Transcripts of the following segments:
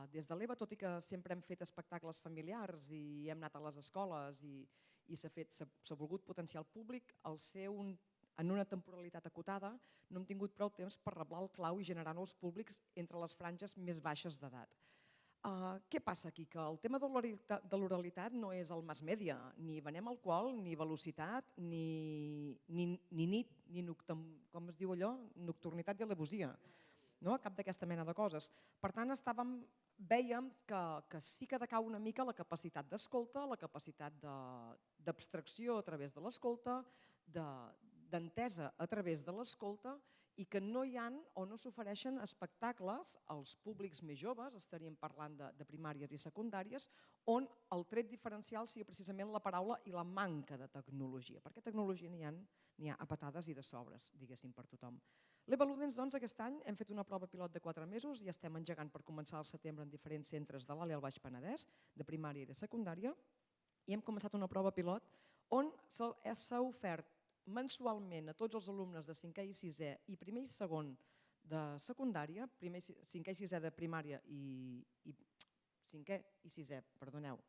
Des de l'EVA, tot i que sempre hem fet espectacles familiars i hem anat a les escoles i s'ha volgut potenciar el públic, al ser en una temporalitat acotada no hem tingut prou temps per reblar el clau i generar nous públics entre les franges més baixes d'edat. Què passa aquí? Que el tema de l'oralitat no és el mass media, ni venem alcohol, ni velocitat, ni nit, ni com es diu allò? Nocturnitat i alevosia. Cap d'aquesta mena de coses. Per tant, vèiem que sí que decau una mica la capacitat d'escolta, la capacitat d'abstracció a través de l'escolta, d'entesa a través de l'escolta i que no hi ha o no s'ofereixen espectacles als públics més joves, estaríem parlant de primàries i secundàries, on el tret diferencial sigui precisament la paraula i la manca de tecnologia, perquè tecnologia n'hi ha a patades i de sobres, diguéssim, per tothom. L'EVA Ludens, doncs, aquest any hem fet una prova pilot de 4 mesos i estem engegant per començar al setembre en diferents centres de l'Alt i el Baix Penedès, de primària i de secundària, i hem començat una prova pilot on s'ha ofert mensualment a tots els alumnes de 5è i 6è i primer i segon de secundària, 5è i 6è de primària i 5è i 6è, perdoneu,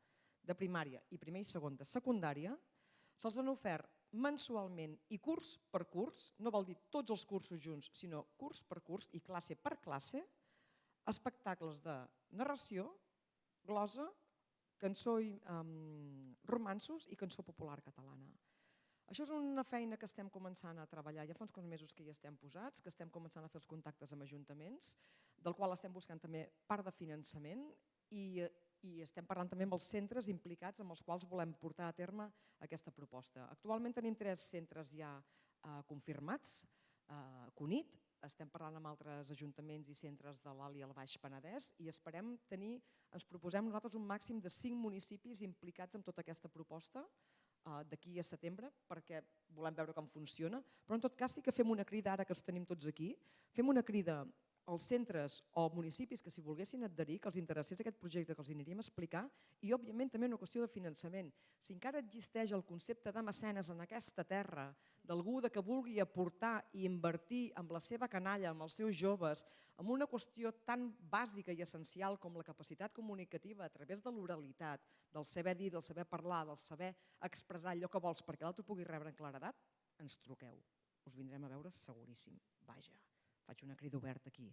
de primària i primer i segon de secundària, se'ls han ofert mensualment i curs per curs, no vol dir tots els cursos junts, sinó curs per curs i classe per classe, espectacles de narració, glosa, cançó, romanços i cançó popular catalana. Això és una feina que estem començant a treballar, ja fa uns quants mesos que hi estem posats, que estem començant a fer els contactes amb ajuntaments, del qual estem buscant també part de finançament i estem parlant també amb els centres implicats amb els quals volem portar a terme aquesta proposta. Actualment tenim 3 centres ja confirmats, CUNIT, estem parlant amb altres ajuntaments i centres de l'Alt i el Baix Penedès i esperem tenir, ens proposem nosaltres un màxim de 5 municipis implicats en tota aquesta proposta d'aquí a setembre perquè volem veure com funciona, però en tot cas sí que fem una crida ara que els tenim tots aquí, fem una crida als centres o municipis que s'hi volguessin adherir, que els interessés aquest projecte que els aniríem a explicar i òbviament també una qüestió de finançament. Si encara existeix el concepte de mecenes en aquesta terra, d'algú que vulgui aportar i invertir amb la seva canalla, amb els seus joves, en una qüestió tan bàsica i essencial com la capacitat comunicativa a través de l'oralitat, del saber dir, del saber parlar, del saber expressar allò que vols perquè l'altre pugui rebre en claredat, ens truqueu. Us vindrem a veure seguríssim. Vaja. Faig una crida oberta aquí.